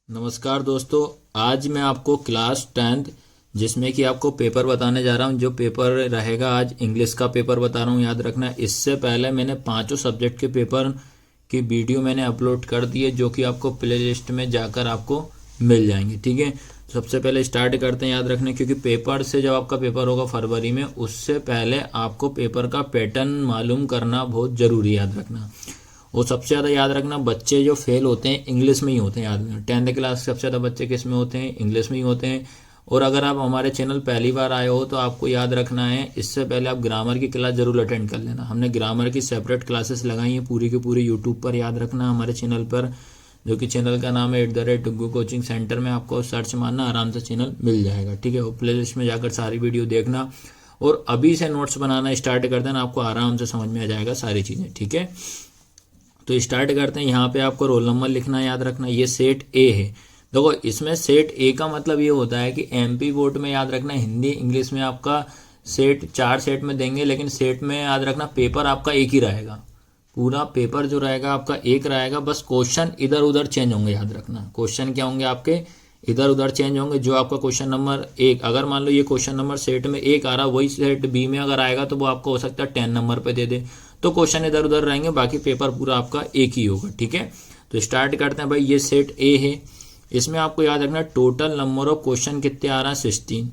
नमस्कार दोस्तों, आज मैं आपको क्लास 10th जिसमें कि आपको पेपर बताने जा रहा हूं। जो पेपर रहेगा आज इंग्लिश का पेपर बता रहा हूं, याद रखना। इससे पहले मैंने पांचों सब्जेक्ट के पेपर की वीडियो मैंने अपलोड कर दी है, जो कि आपको प्ले लिस्ट में जाकर आपको मिल जाएंगे। ठीक है, सबसे पहले स्टार्ट करते हैं। याद रखना, क्योंकि पेपर से जब आपका पेपर होगा फरवरी में, उससे पहले आपको पेपर का पैटर्न मालूम करना बहुत ज़रूरी, याद रखना। वो सबसे ज़्यादा याद रखना, बच्चे जो फेल होते हैं इंग्लिश में ही होते हैं। याद रखना, 10th क्लास सबसे ज़्यादा बच्चे किस में होते हैं? इंग्लिश में ही होते हैं। और अगर आप हमारे चैनल पहली बार आए हो तो आपको याद रखना है, इससे पहले आप ग्रामर की क्लास जरूर अटेंड कर लेना। हमने ग्रामर की सेपरेट क्लासेस लगाई हैं पूरी की पूरी यूट्यूब पर, याद रखना, हमारे चैनल पर, जो कि चैनल का नाम है @टुग्गू कोचिंग सेंटर। में आपको सर्च मारना, आराम से चैनल मिल जाएगा। ठीक है, वो प्ले लिस्ट में जाकर सारी वीडियो देखना और अभी से नोट्स बनाना स्टार्ट कर देना, आपको आराम से समझ में आ जाएगा सारी चीज़ें। ठीक है, तो स्टार्ट करते हैं। यहाँ पे आपको रोल नंबर लिखना है, याद रखना। ये सेट ए है। देखो, इसमें सेट ए का मतलब ये होता है कि एमपी बोर्ड में, याद रखना, हिंदी इंग्लिश में आपका सेट 4 सेट में देंगे, लेकिन सेट में याद रखना पेपर आपका एक ही रहेगा। पूरा पेपर जो रहेगा आपका एक रहेगा, बस क्वेश्चन इधर उधर चेंज होंगे। याद रखना, क्वेश्चन क्या होंगे आपके? इधर उधर चेंज होंगे। जो आपका क्वेश्चन नंबर 1, अगर मान लो ये क्वेश्चन नंबर सेट में 1 आ रहा, वही सेट बी में अगर आएगा तो वो आपको हो सकता है 10 नंबर पे दे दे। तो क्वेश्चन इधर उधर रहेंगे, बाकी पेपर पूरा आपका एक ही होगा। ठीक है, तो स्टार्ट करते हैं भाई। ये सेट ए है। इसमें आपको याद रखना, टोटल नंबर ऑफ क्वेश्चन कितने आ रहा है? 16।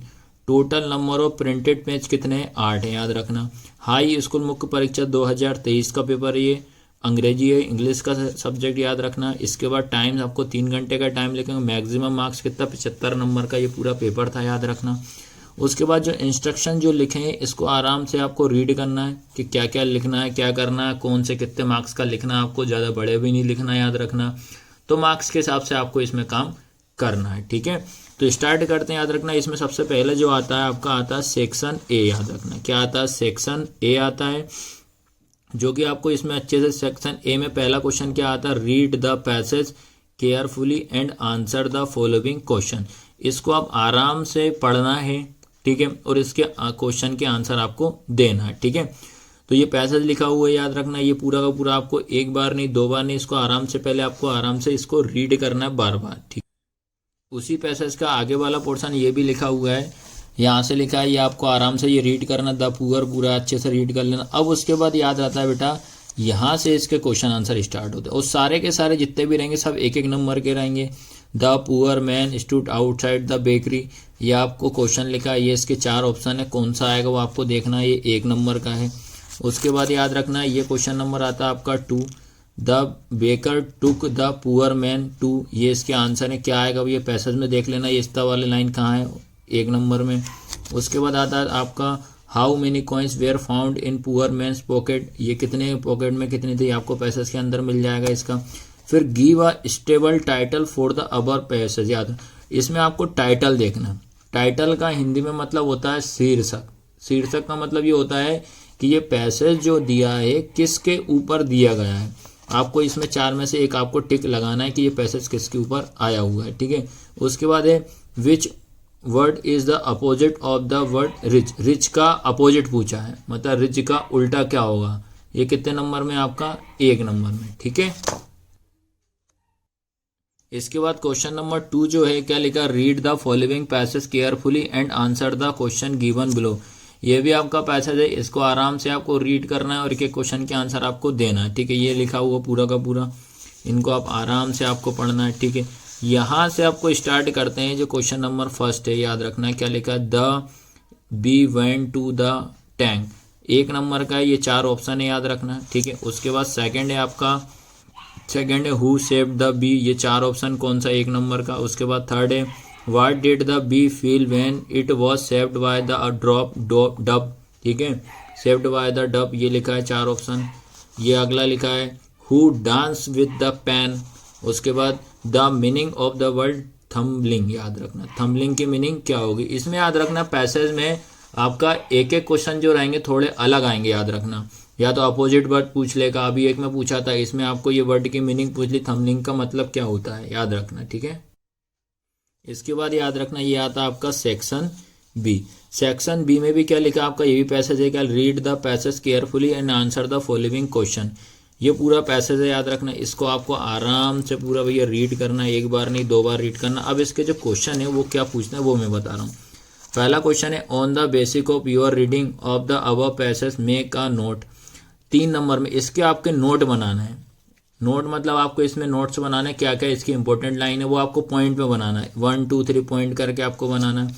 Total number of printed page कितने हैं? 8 है, याद रखना। हाई स्कूल मुख्य परीक्षा 2023 का पेपर है ये। अंग्रेजी है, इंग्लिश का सब्जेक्ट, याद रखना। इसके बाद टाइम आपको 3 घंटे का टाइम लिखेंगे। मैक्सिमम मार्क्स कितना? 75 नंबर का ये पूरा पेपर था, याद रखना। उसके बाद जो इंस्ट्रक्शन जो लिखे हैं, इसको आराम से आपको रीड करना है कि क्या क्या लिखना है, क्या करना है, कौन से कितने मार्क्स का लिखना है। आपको ज़्यादा बड़े भी नहीं लिखना है, याद रखना। तो मार्क्स के हिसाब से आपको इसमें काम करना है। ठीक है, तो स्टार्ट करते हैं। याद रखना, इसमें सबसे पहले जो आता है आपका आता है सेक्शन ए। याद रखना, क्या आता है? सेक्शन ए आता है, जो कि आपको इसमें अच्छे से सेक्शन ए में पहला क्वेश्चन क्या आता है? Read the passage carefully and answer the following question. इसको आप आराम से पढ़ना है। ठीक है, और इसके क्वेश्चन के आंसर आपको देना है। ठीक है, तो ये पैसेज लिखा हुआ है, याद रखना। ये पूरा का पूरा आपको एक बार नहीं, 2 बार नहीं, इसको आराम से पहले आपको आराम से इसको रीड करना है बार बार। ठीक, उसी पैसेज का आगे वाला पोर्शन ये भी लिखा हुआ है, यहाँ से लिखा है, ये आपको आराम से ये रीड करना, द पुअर पूरा अच्छे से रीड कर लेना। अब उसके बाद याद रहता है बेटा, यहाँ से इसके क्वेश्चन आंसर स्टार्ट होते हैं, और सारे के सारे जितने भी रहेंगे सब 1-1 नंबर के रहेंगे। The poor man stood outside the bakery, ये आपको क्वेश्चन लिखा है। ये इसके 4 ऑप्शन है, कौन सा आएगा वो आपको देखना है। ये 1 नंबर का है। उसके बाद याद रखना, ये क्वेश्चन नंबर आता है आपका 2, the baker took the poor man two, ये इसके आंसर है। क्या आएगा ये पैसेज में देख लेना, ये इस्ता वाले लाइन कहाँ है? 1 नंबर में। उसके बाद आता है आपका how many coins were found in poor man's pocket, ये कितने पॉकेट में कितनी थी, आपको पैसेज के अंदर मिल जाएगा इसका। फिर give a stable title for the अबर पैसेज, याद, इसमें आपको टाइटल देखना। टाइटल का हिंदी में मतलब होता है शीर्षक। शीर्षक का मतलब ये होता है कि ये पैसेज जो दिया है किसके ऊपर दिया गया है। आपको इसमें 4 में से एक आपको टिक लगाना है कि ये पैसेज किसके ऊपर आया हुआ है। ठीक है, उसके बाद है which word is the opposite of the word rich, rich का अपोजिट पूछा है, मतलब रिच का उल्टा क्या होगा। ये कितने नंबर में? आपका 1 नंबर में। ठीक है, इसके बाद क्वेश्चन नंबर 2 जो है, क्या लिखा? Read the following passage carefully and answer the question given below, ये भी आपका पैसेज है। इसको आराम से आपको रीड करना है और एक क्वेश्चन के आंसर आपको देना है। ठीक है, ये लिखा हुआ पूरा का पूरा, इनको आप आराम से आपको पढ़ना है। ठीक है, यहाँ से आपको स्टार्ट करते हैं। जो क्वेश्चन नंबर 1 है, याद रखना, क्या लिखा है? The bee went to the tank, 1 number का है। ये 4 ऑप्शन है, याद रखना। ठीक है, उसके बाद सेकंड है आपका, सेकंड है हु सेव्ड द बी, ये 4 ऑप्शन, कौन सा? 1 नंबर का। उसके बाद थर्ड है what did the bee feel when it was saved by the drop dove. ठीक है, सेव्ड बाय द डब, ये लिखा है 4 ऑप्शन। ये अगला लिखा है who dance with the pen. उसके बाद the meaning of the word tumbling, याद रखना। थम्बलिंग की मीनिंग क्या होगी? इसमें याद रखना पैसेज में आपका एक क्वेश्चन जो रहेंगे थोड़े अलग आएंगे, याद रखना। या तो अपोजिट वर्ड पूछ लेगा, अभी एक में पूछा था, इसमें आपको ये वर्ड की मीनिंग पूछ ली, थम्बलिंग का मतलब क्या होता है, याद रखना। ठीक है, इसके बाद याद रखना ये आता है आपका सेक्शन बी। सेक्शन बी में भी क्या लिखा आपका? ये भी पैसेज है, क्या? Read the passage carefully and answer the following question. ये पूरा पैसेज है, याद रखना। इसको आपको आराम से पूरा भैया रीड करना है, एक बार नहीं 2 बार रीड करना। अब इसके जो क्वेश्चन है वो क्या पूछना है वो मैं बता रहा हूँ। पहला क्वेश्चन है on the basic of your reading of the above passage make a note. 3 number में इसके आपके नोट बनाना है। नोट मतलब आपको इसमें नोट्स बनाना है, क्या क्या इसकी इंपॉर्टेंट लाइन है वो आपको पॉइंट में बनाना है, 1 2 3 पॉइंट करके आपको बनाना है।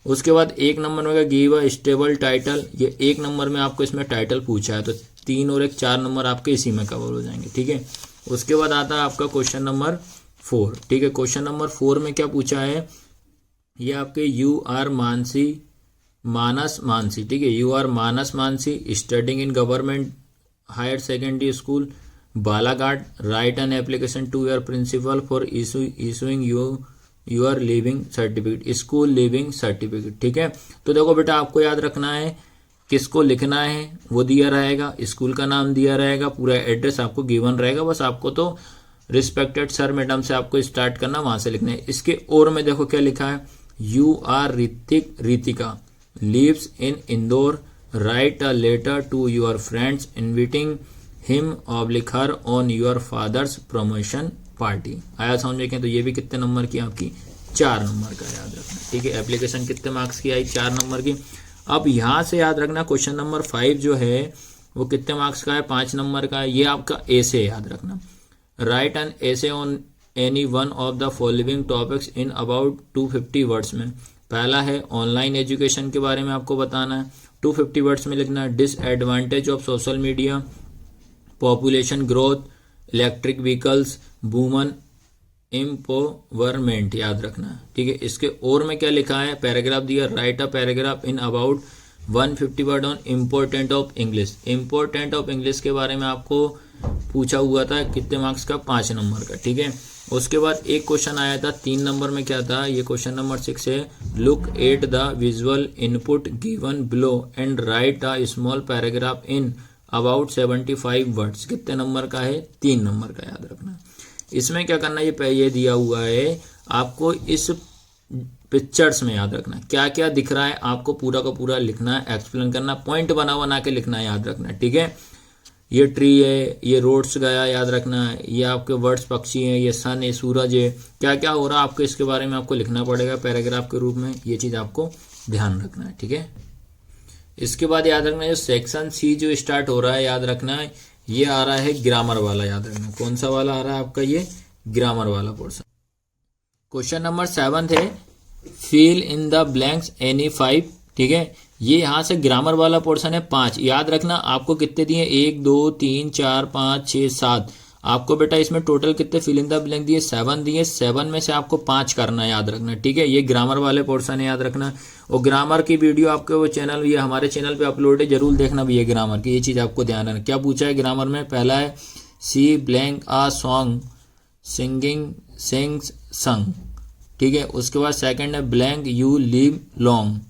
उसके बाद 1 नंबर में गिव अ स्टेबल टाइटल, ये 1 नंबर में आपको इसमें टाइटल पूछा है, तो 3 और 1 4 नंबर आपके इसी में कवर हो जाएंगे, ठीक है। उसके बाद आता है आपका क्वेश्चन नंबर 4, ठीक है। क्वेश्चन नंबर 4 में क्या पूछा है, ये आपके यू आर मानस मानसी, ठीक है। You are Manas Mansi studying in government higher secondary school Balaghat, write an application to your principal for issuing your leaving certificate, school leaving certificate, ठीक है। तो देखो बेटा आपको याद रखना है किसको लिखना है, वो दिया रहेगा, स्कूल का नाम दिया रहेगा, पूरा एड्रेस आपको गिवन रहेगा, बस आपको तो रिस्पेक्टेड सर मैडम से आपको स्टार्ट करना, वहां से लिखना है। इसके और में देखो क्या लिखा है, you are Ritika lives in Indore, write a letter to your friends inviting him her on your father's promotion party. आया समझ में? तो ये भी कितने नंबर की आपकी 4 नंबर का याद रखना, ठीक है। एप्लीकेशन कितने मार्क्स की आई, 4 नंबर की। अब यहां से याद रखना क्वेश्चन नंबर 5 जो है वो कितने मार्क्स का है, 5 नंबर का है। ये आपका एसे याद रखना, right an essay on any one of the following topics in about 250 words में। पहला है ऑनलाइन एजुकेशन के बारे में आपको बताना है, 250 वर्ड्स में लिखना है। Disadvantage of social media, population growth, electric vehicles, woman empowerment, याद रखना है, ठीक है। इसके और में क्या लिखा है, पैराग्राफ दिया, right a paragraph in about 150 word on important of English. Important of English के बारे में आपको पूछा हुआ था, कितने मार्क्स का, 5 नंबर का, ठीक है। उसके बाद एक क्वेश्चन आया था 3 नंबर में, क्या था, ये क्वेश्चन नंबर 6 है, look at the visual input given below and right a small paragraph in about 75 words. कितने नंबर का है, 3 नंबर का, याद रखना। इसमें क्या करना, ये दिया हुआ है आपको, इस पिक्चर्स में याद रखना क्या क्या दिख रहा है, आपको पूरा का पूरा लिखना है, एक्सप्लेन करना, पॉइंट बना के लिखना है, याद रखना, ठीक है। ये ट्री है, ये रोड्स गया, याद रखना है, ये आपके वर्ड्स पक्षी हैं, ये सन है, सूरज है, क्या क्या हो रहा है आपको इसके बारे में आपको लिखना पड़ेगा पैराग्राफ के रूप में, ये चीज आपको ध्यान रखना है, ठीक है। इसके बाद याद रखना जो सेक्शन सी जो स्टार्ट हो रहा है, याद रखना है ये आ रहा है ग्रामर वाला, याद रखना कौन सा वाला आ रहा है आपका, ये ग्रामर वाला पोर्शन। क्वेश्चन नंबर 7 है fill in the blanks any 5, ठीक है। ये यहां से ग्रामर वाला पोर्शन है 5, याद रखना आपको कितने दिए, 1 2 3 4 5 6 7, आपको बेटा इसमें टोटल कितने फिल इन द ब्लैंक दिए, 7 दिए, 7 में से आपको 5 करना है, याद रखना, ठीक है। ये ग्रामर वाले पोर्शन है, याद रखना। और ग्रामर की वीडियो आपके वो चैनल, ये हमारे चैनल पे अपलोड है, जरूर देखना भी है ग्रामर की, ये चीज आपको ध्यान रखना। क्या पूछा है ग्रामर में, पहला है she blank a song singing sings sang, ठीक है। उसके बाद सेकंड है blank you live long,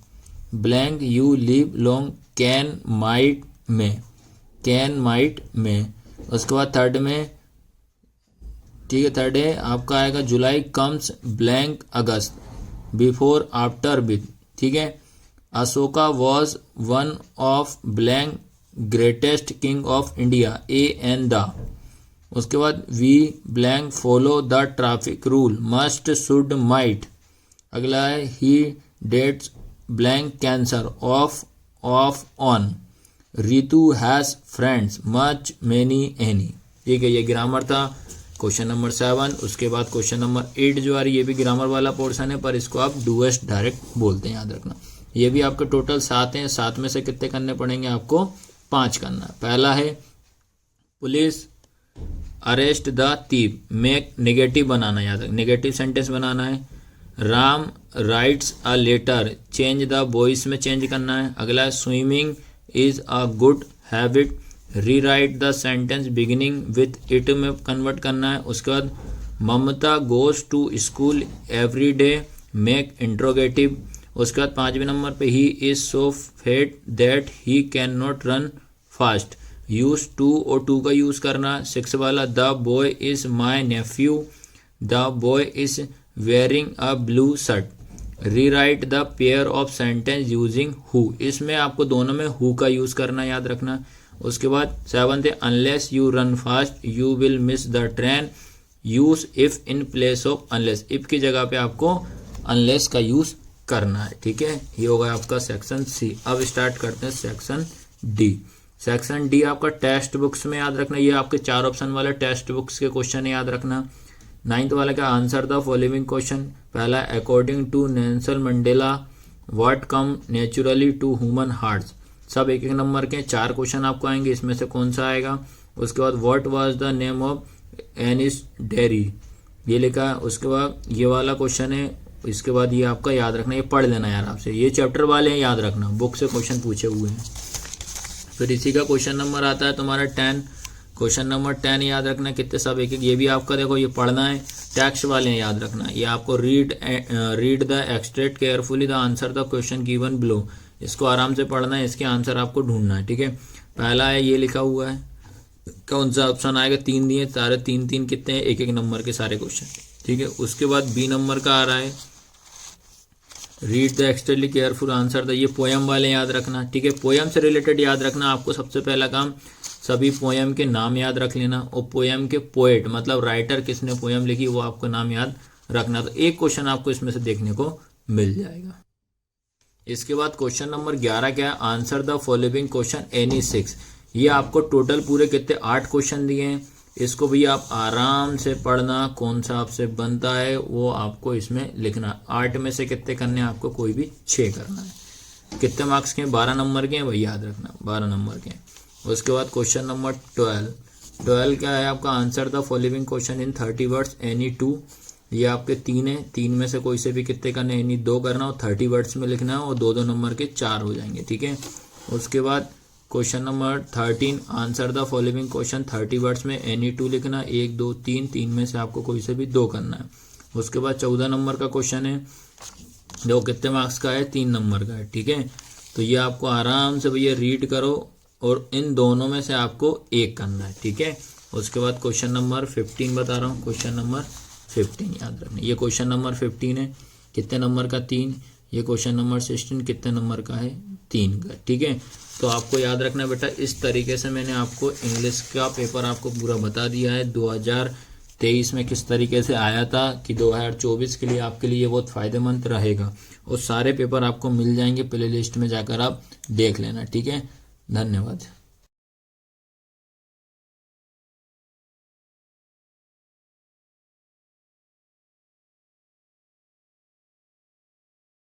blank you live long can might may, can might may. उसके बाद थर्ड में, ठीक है, थर्ड है आपका आएगा July comes blank August before after with, ठीक है। Ashoka was one of blank greatest king of India a an the. उसके बाद we blank follow the traffic rule must should might. अगला है he died blank cancer of on Ritu has friends much many any, ठीक है। ये grammar था question number 7। उसके बाद क्वेश्चन नंबर 8 जो आ रही है, ये भी ग्रामर वाला पोर्शन है, पर इसको आप डूएस्ट डायरेक्ट बोलते हैं, याद रखना। ये भी आपके टोटल 7 हैं, 7 में से कितने करने पड़ेंगे आपको, 5 करना है। पहला है police arrest the thief, make negative बनाना, याद रख, नेगेटिव सेंटेंस बनाना है। Ram writes a letter, change the voice में चेंज करना है। अगला है swimming is a good habit, rewrite the sentence beginning with it में कन्वर्ट करना है। उसके बाद Mamta goes to school every day, make interrogative. उसके बाद 5वें नंबर पे he is so fat that he can not run fast, use to और टू का यूज करना। 6 वाला the boy is my nephew, the boy is wearing a blue shirt, rewrite the pair of sentence using who, इसमें आपको दोनों में who का use करना, याद रखना। उसके बाद 7th है unless you run fast you will miss the train, use if in place of unless, if की जगह पे आपको अनलेस का यूज करना है। ठीक है, ये होगा आपका सेक्शन सी। अब स्टार्ट करते हैं सेक्शन डी। सेक्शन डी आपका टेक्स्ट बुक्स में याद रखना, ये आपके 4 ऑप्शन वाले टेक्स्ट बुक्स के क्वेश्चन याद रखना। 9th वाला क्या, आंसर द फॉलोइंग क्वेश्चन। पहला, according to Nelson Mandela what come naturally to human hearts, सब 1-1 नंबर के 4 क्वेश्चन आपको आएंगे, इसमें से कौन सा आएगा। उसके बाद what was the name of Annie's diary, ये लिखा है। उसके बाद ये वाला क्वेश्चन है, इसके बाद ये आपका याद रखना, ये पढ़ लेना यार आपसे, ये चैप्टर वाले हैं, याद रखना, बुक से क्वेश्चन पूछे हुए हैं। फिर इसी का क्वेश्चन नंबर आता है तुम्हारा 10, क्वेश्चन नंबर 10 याद रखना, कितने सब 1-1, ये भी आपका देखो ये पढ़ना है, टैक्स वाले हैं याद रखना। ये आपको read the extract carefully the answer the question given below, इसको आराम से पढ़ना है, इसके आंसर आपको ढूंढना है। ठीक है, पहला है ये लिखा हुआ है, कौन सा ऑप्शन आएगा, 3 दिए, सारे 3-3 कितने हैं, 1-1 नंबर के सारे क्वेश्चन। ठीक है, उसके बाद बी नंबर का आ रहा है read the extremely careful answer the, ये पोयम वाले याद रखना। ठीक है, पोयम से रिलेटेड याद रखना आपको, सबसे पहला काम सभी पोयम के नाम याद रख लेना, और पोयम के पोएट मतलब राइटर किसने पोयम लिखी वो आपको नाम याद रखना। तो एक क्वेश्चन आपको इसमें से देखने को मिल जाएगा। इसके बाद क्वेश्चन नंबर 11 क्या है, answer the following question any 6, ये आपको टोटल पूरे कितने 8 क्वेश्चन दिए हैं, इसको भी आप आराम से पढ़ना, कौन सा आपसे बनता है वो आपको इसमें लिखना। 8 में से कितने करने हैं आपको, कोई भी 6 करना है। कितने मार्क्स के हैं, 12 नंबर के हैं, वही याद रखना 12 नंबर के हैं। उसके बाद क्वेश्चन नंबर 12 क्या है आपका, answer the following question in 30 words any 2, ये आपके 3 है, 3 में से कोई से भी कितने करने, एनी 2 करना और 30 वर्ड्स में लिखना है, और 2-2 नंबर के 4 हो जाएंगे। ठीक है, उसके बाद question number 13, answer the following question 30 words में एनी 2 लिखना, 1 2 3, 3 में से आपको कोई से भी 2 करना है। उसके बाद 14 नंबर का क्वेश्चन है, जो कितने मार्क्स का है, 3 नंबर का है। ठीक है, तो ये आपको आराम से भैया रीड करो और इन दोनों में से आपको 1 करना है। ठीक है, उसके बाद क्वेश्चन नंबर 15 बता रहा हूँ, क्वेश्चन नंबर 15 याद रखना, ये क्वेश्चन नंबर 15 है, कितने नंबर का, 3। ये क्वेश्चन नंबर 16 कितने नंबर का है, 3 का। ठीक है, तो आपको याद रखना बेटा, इस तरीके से मैंने आपको इंग्लिश का पेपर आपको पूरा बता दिया है 2023 में किस तरीके से आया था, कि 2024 के लिए आपके लिए ये बहुत फ़ायदेमंद रहेगा, और सारे पेपर आपको मिल जाएंगे, प्ले लिस्ट में जाकर आप देख लेना। ठीक है, धन्यवाद।